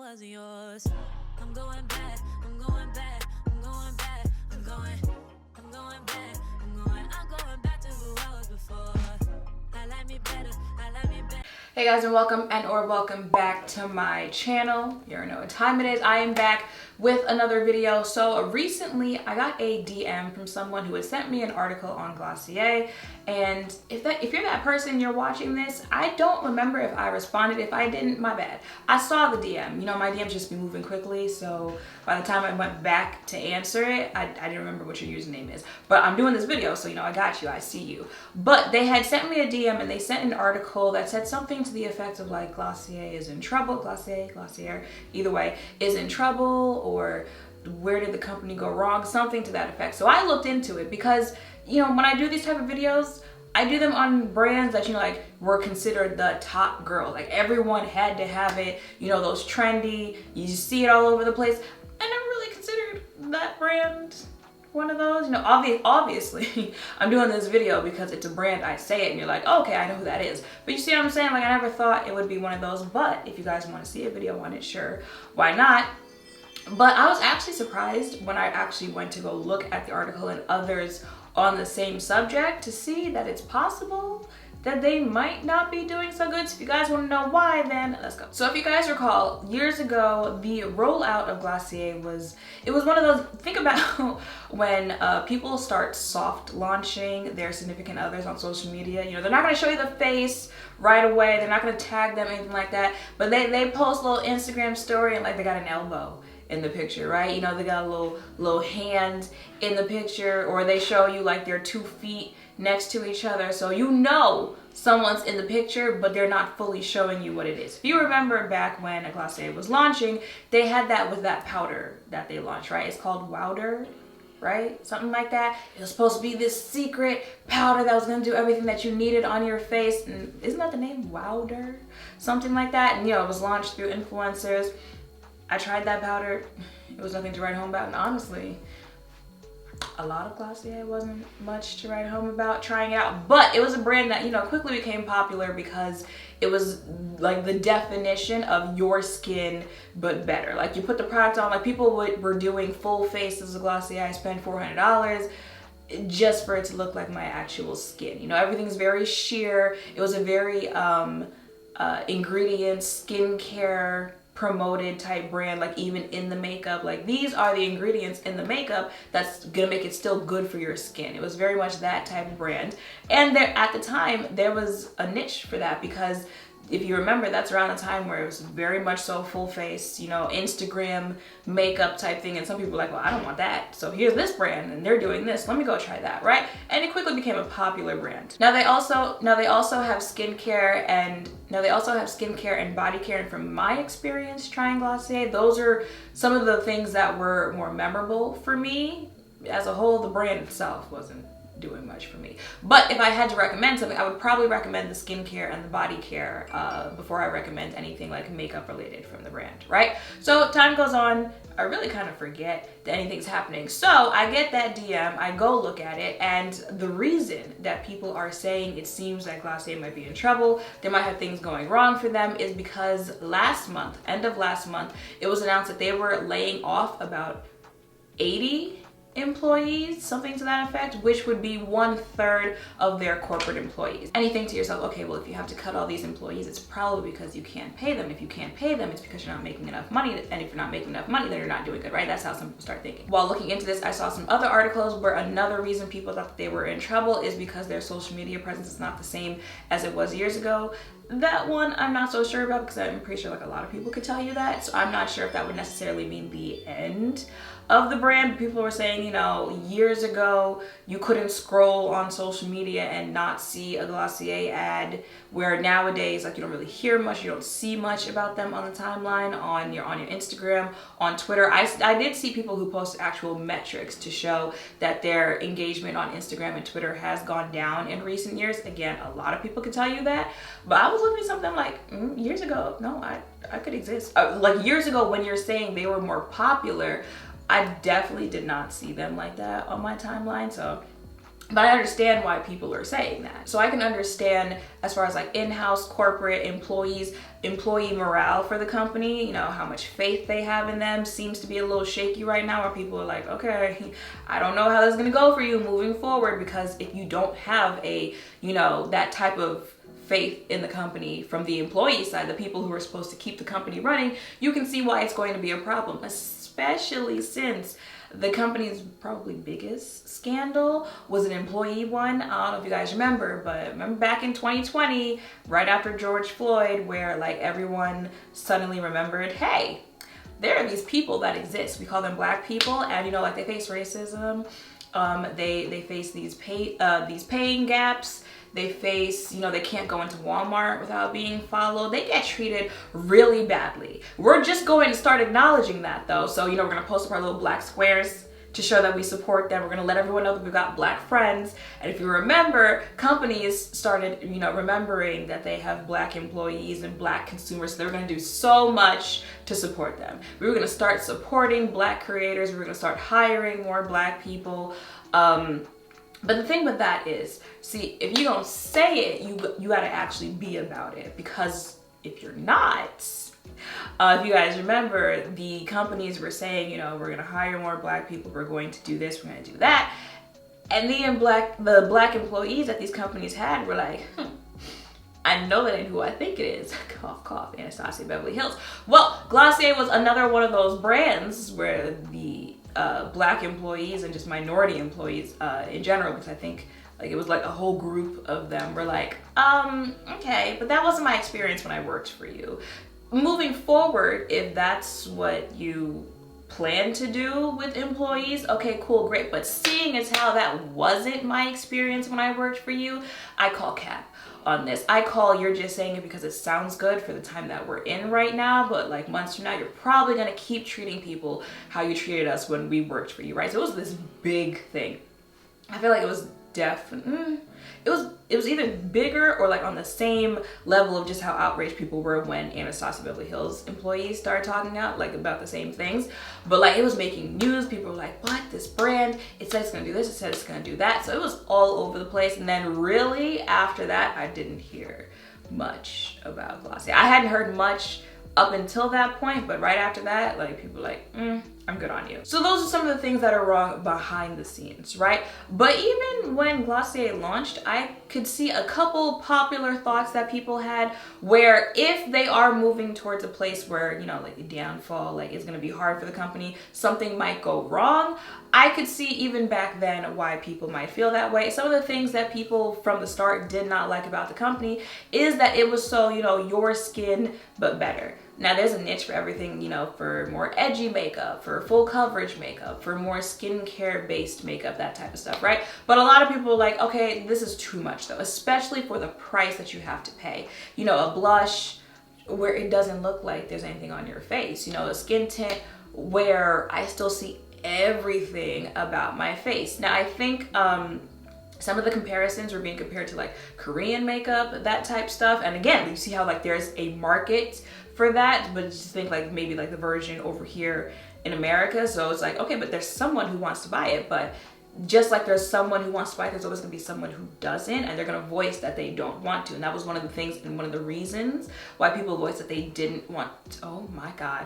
wasn't yours. I'm going back, I'm going back, I'm going back, I'm going back, I'm going back to who I was before. I like me better, I like me better. Hey guys, and welcome back to my channel. You already know what time it is. I am back with another video. So recently I got a DM from someone who had sent me an article on Glossier, and if you're that person, you're watching this, I don't remember if I responded. If I didn't, my bad. I saw the DM. You know, my DMs just be moving quickly, so by the time I went back to answer it, I didn't remember what your username is. But I'm doing this video, so you know, I got you, I see you. But they had sent me a DM and they sent an article that said something to the effect of like Glossier is in trouble, Glossier, either way, is in trouble, or where did the company go wrong, something to that effect. So I looked into it because, you know, when I do these type of videos, I do them on brands that, you know, like were considered the top girl. Like everyone had to have it, you know, those trendy, you see it all over the place. I never really considered that brand one of those. You know, obviously I'm doing this video because it's a brand, I say it and you're like, oh, okay, I know who that is. But you see what I'm saying? Like I never thought it would be one of those, but if you guys want to see a video on it, sure, why not? But I was actually surprised when I actually went to go look at the article and others on the same subject to see that it's possible that they might not be doing so good. So if you guys want to know why, then let's go. So if you guys recall, years ago, the rollout of Glossier was one of those, think about when people start soft launching their significant others on social media. You know, they're not going to show you the face right away. They're not going to tag them, anything like that. But they post a little Instagram story and like they got an elbow in the picture, right? You know, they got a little hand in the picture, or they show you like their 2 feet next to each other, so you know someone's in the picture, but they're not fully showing you what it is. If you remember back when a Glossier was launching, they had that with that powder that they launched, right? It's called Wowder, right? Something like that. It was supposed to be this secret powder that was going to do everything that you needed on your face, and isn't that the name, Wowder? Something like that. And you know, it was launched through influencers. I tried that powder. It was nothing to write home about, and honestly, a lot of Glossier wasn't much to write home about trying it out. But it was a brand that, you know, quickly became popular because it was like the definition of your skin but better. Like you put the product on, like people were doing full faces of Glossier. I spent $400 just for it to look like my actual skin. You know, everything's very sheer. It was a very ingredients, skincare promoted type brand. Like even in the makeup, like these are the ingredients in the makeup that's gonna make it still good for your skin. It was very much that type of brand, and there at the time there was a niche for that, because if you remember, that's around the time where it was very much so full face, you know, Instagram makeup type thing, and some people were like, well, I don't want that, so here's this brand and they're doing this, let me go try that, right? And it quickly became a popular brand. Now they also have skincare and body care, and from my experience trying Glossier, those are some of the things that were more memorable for me. As a whole, the brand itself wasn't doing much for me. But if I had to recommend something, I would probably recommend the skincare and the body care before I recommend anything like makeup related from the brand, right? So time goes on, I really kind of forget that anything's happening. So I get that DM, I go look at it, and the reason that people are saying it seems like Glossier might be in trouble, they might have things going wrong for them, is because last month, end of last month, it was announced that they were laying off about 80 employees, something to that effect, which would be 1/3 of their corporate employees. And you think to yourself, okay, well, if you have to cut all these employees, it's probably because you can't pay them. If you can't pay them, it's because you're not making enough money. And if you're not making enough money, then you're not doing good, right? That's how some people start thinking. While looking into this, I saw some other articles where another reason people thought that they were in trouble is because their social media presence is not the same as it was years ago. That one I'm not so sure about, because I'm pretty sure like a lot of people could tell you that. So I'm not sure if that would necessarily mean the end of the brand. People were saying, you know, years ago you couldn't scroll on social media and not see a Glossier ad, where nowadays like you don't really hear much, you don't see much about them on the timeline, on your Instagram, on Twitter. I did see people who post actual metrics to show that their engagement on Instagram and Twitter has gone down in recent years. Again, a lot of people could tell you that, but I was looking at something like years ago, no, I could exist. Like years ago, when you're saying they were more popular, I definitely did not see them like that on my timeline. So But I understand why people are saying that. So I can understand as far as like in-house corporate employees, employee morale for the company, you know, how much faith they have in them seems to be a little shaky right now, where people are like, okay, I don't know how this is gonna go for you moving forward, because if you don't have a, you know, that type of faith in the company from the employee side, the people who are supposed to keep the company running, you can see why it's going to be a problem, especially since the company's probably biggest scandal was an employee one. I don't know if you guys remember, but remember back in 2020, right after George Floyd, where like everyone suddenly remembered, hey, there are these people that exist. We call them Black people, and you know, like they face racism. They face these paying gaps. They face, you know, they can't go into Walmart without being followed. They get treated really badly. We're just going to start acknowledging that though. So, you know, we're gonna post up our little black squares to show that we support them. We're gonna let everyone know that we've got Black friends. And if you remember, companies started, you know, remembering that they have Black employees and Black consumers. So they were gonna do so much to support them. We were gonna start supporting Black creators. We were gonna start hiring more Black people. But the thing with that is, see, if you don't say it, you gotta actually be about it. Because if you're not, if you guys remember, the companies were saying, you know, we're gonna hire more Black people, we're going to do this, we're gonna do that. And the Black employees that these companies had were like, I know that ain't who I think it is. Cough, cough, Anastasia Beverly Hills. Well, Glossier was another one of those brands where the Black employees and just minority employees in general, because I think like it was like a whole group of them were like, okay, but that wasn't my experience when I worked for you. Moving forward, if that's what you plan to do with employees, okay, cool, great. But seeing as how that wasn't my experience when I worked for you, I call cap on this. I call you're just saying it because it sounds good for the time that we're in right now, but like months from now, you're probably gonna keep treating people how you treated us when we worked for you, right? So it was this big thing. I feel like it was it was either bigger or like on the same level of just how outraged people were when Anastasia Beverly Hills employees started talking out like about the same things. But like it was making news. People were like, what, this brand, it said it's gonna do this, it said it's gonna do that. So it was all over the place. And then really after that, I didn't hear much about Glossier. I hadn't heard much up until that point, but right after that, like people were like, I'm good on you. So those are some of the things that are wrong behind the scenes, right? But even when Glossier launched, I could see a couple popular thoughts that people had where if they are moving towards a place where, you know, like the downfall, like it's gonna be hard for the company, something might go wrong. I could see even back then why people might feel that way. Some of the things that people from the start did not like about the company is that it was so, you know, your skin, but better. Now there's a niche for everything, you know, for more edgy makeup, for full coverage makeup, for more skincare based makeup, that type of stuff, right? But a lot of people are like, okay, this is too much though, especially for the price that you have to pay. You know, a blush where it doesn't look like there's anything on your face, you know, a skin tint where I still see everything about my face. Now I think some of the comparisons were being compared to like Korean makeup, that type stuff. And again, you see how like there's a market for that, but just think like maybe like the version over here in America. So it's like, okay, but there's someone who wants to buy it, but just like there's someone who wants to buy it, there's always gonna be someone who doesn't, and they're gonna voice that they don't want to. And that was one of the things and one of the reasons why people voiced that they didn't want to. Oh my God,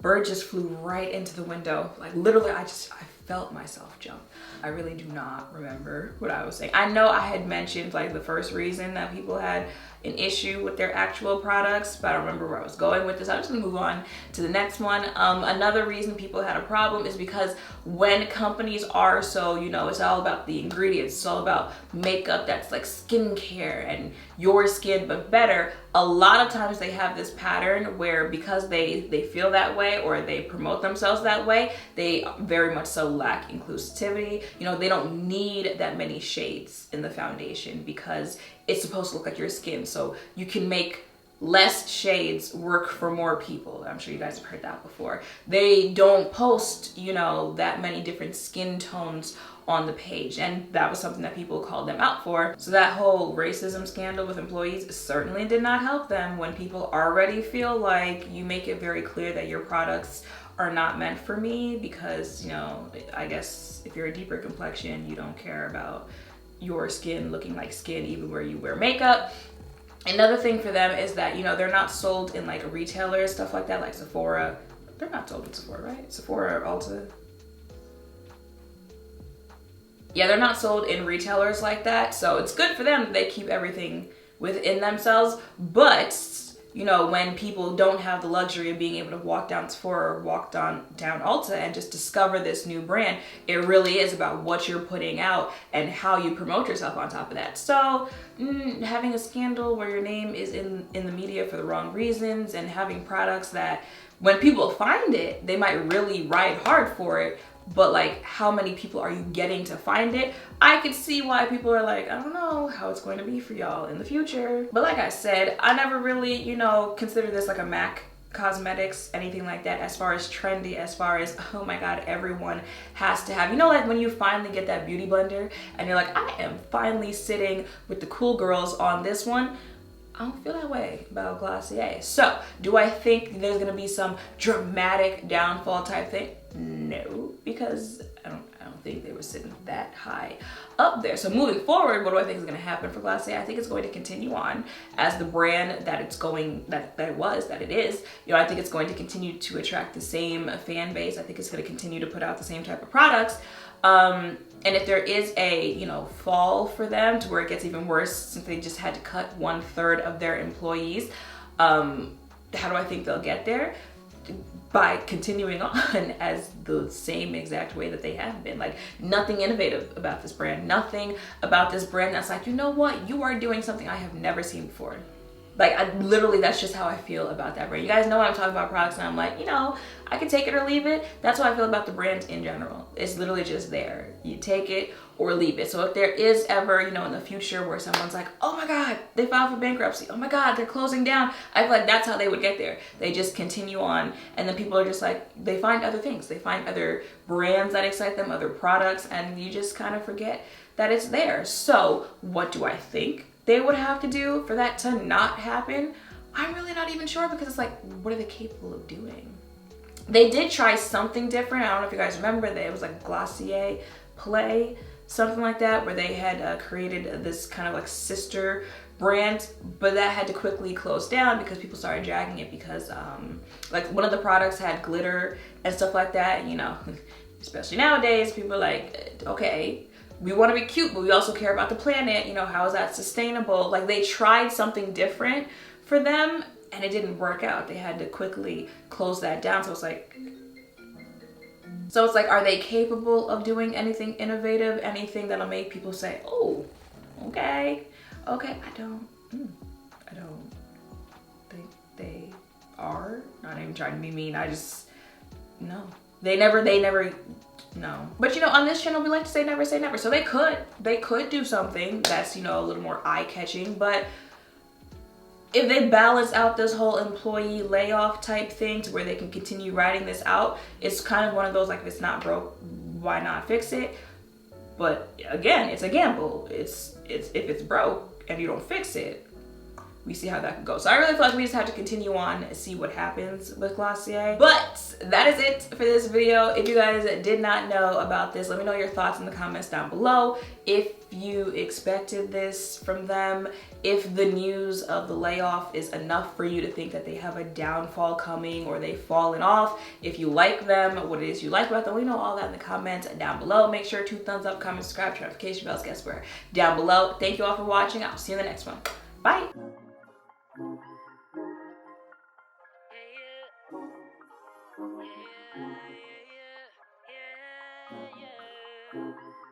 bird just flew right into the window. Like literally, I felt myself jump. I really do not remember what I was saying. I know I had mentioned like the first reason that people had an issue with their actual products, but I don't remember where I was going with this. I'm just gonna move on to the next one. Another reason people had a problem is because when companies are so, you know, it's all about the ingredients, it's all about makeup that's like skincare and your skin but better. A lot of times they have this pattern where because they feel that way or they promote themselves that way, they very much so lack inclusivity. You know, they don't need that many shades in the foundation because it's supposed to look like your skin. So you can make less shades work for more people. I'm sure you guys have heard that before. They don't post, you know, that many different skin tones on the page, and that was something that people called them out for. So that whole racism scandal with employees certainly did not help them when people already feel like you make it very clear that your products are not meant for me because, you know, I guess if you're a deeper complexion, you don't care about your skin looking like skin even where you wear makeup. Another thing for them is that, you know, they're not sold in like retailers, stuff like that, like Sephora. They're not sold in Sephora, right? Sephora or Ulta. Yeah, they're not sold in retailers like that. So it's good for them that they keep everything within themselves. But, you know, when people don't have the luxury of being able to walk down Sephora or walk down Ulta and just discover this new brand, it really is about what you're putting out and how you promote yourself on top of that. So having a scandal where your name is in the media for the wrong reasons, and having products that when people find it, they might really ride hard for it, but like how many people are you getting to find it? I could see why people are like, I don't know how it's going to be for y'all in the future. But like I said, I never really, you know, consider this like a MAC cosmetics, anything like that, as far as trendy, as far as, oh my god, everyone has to have, you know, like when you finally get that beauty blender and you're like, I am finally sitting with the cool girls on this one. I don't feel that way about Glossier. So, do I think there's gonna be some dramatic downfall type thing? No, because I don't think they were sitting that high up there. So moving forward, what do I think is gonna happen for Glossier? I think it's going to continue on as the brand that it is. You know, I think it's going to continue to attract the same fan base. I think it's gonna continue to put out the same type of products. And if there is a, you know, fall for them to where it gets even worse since they just had to cut 1/3 of their employees, how do I think they'll get there? By continuing on as the same exact way that they have been. Like, nothing innovative about this brand, nothing about this brand that's like, you know what, you are doing something I have never seen before. Like, that's just how I feel about that brand. You guys know I'm talking about products and I'm like, you know, I can take it or leave it. That's how I feel about the brand in general. It's literally just there. You take it or leave it. So if there is ever, you know, in the future where someone's like, oh my god, they filed for bankruptcy, oh my god, they're closing down, I feel like that's how they would get there. They just continue on, and then people are just like, they find other things. They find other brands that excite them, other products, and you just kind of forget that it's there. So what do I think they would have to do for that to not happen? I'm really not even sure, because it's like, what are they capable of doing? They did try something different. I don't know if you guys remember that it was like Glossier Play, something like that, where they had created this kind of like sister brand, but that had to quickly close down because people started dragging it because like one of the products had glitter and stuff like that, and you know, especially nowadays, people are like, okay, we want to be cute, but we also care about the planet, you know, how is that sustainable? Like, they tried something different for them and it didn't work out. They had to quickly close that down. So it's like, are they capable of doing anything innovative, anything that'll make people say, oh, okay, I don't think they are. Not even trying to be mean, no. They never, no. But you know, on this channel, we like to say never say never. So they could do something that's, you know, a little more eye-catching, but if they balance out this whole employee layoff type thing to where they can continue riding this out, it's kind of one of those, like, if it's not broke, why not fix it? But again, it's a gamble. It's if it's broke and you don't fix it, we see how that can go. So I really feel like we just have to continue on and see what happens with Glossier. But that is it for this video. If you guys did not know about this, let me know your thoughts in the comments down below. If you expected this from them, if the news of the layoff is enough for you to think that they have a downfall coming or they've fallen off, if you like them, what it is you like about them, let me know all that in the comments down below. Make sure to thumbs up, comment, subscribe, turn notification bells, guess where, down below. Thank you all for watching. I'll see you in the next one. Bye.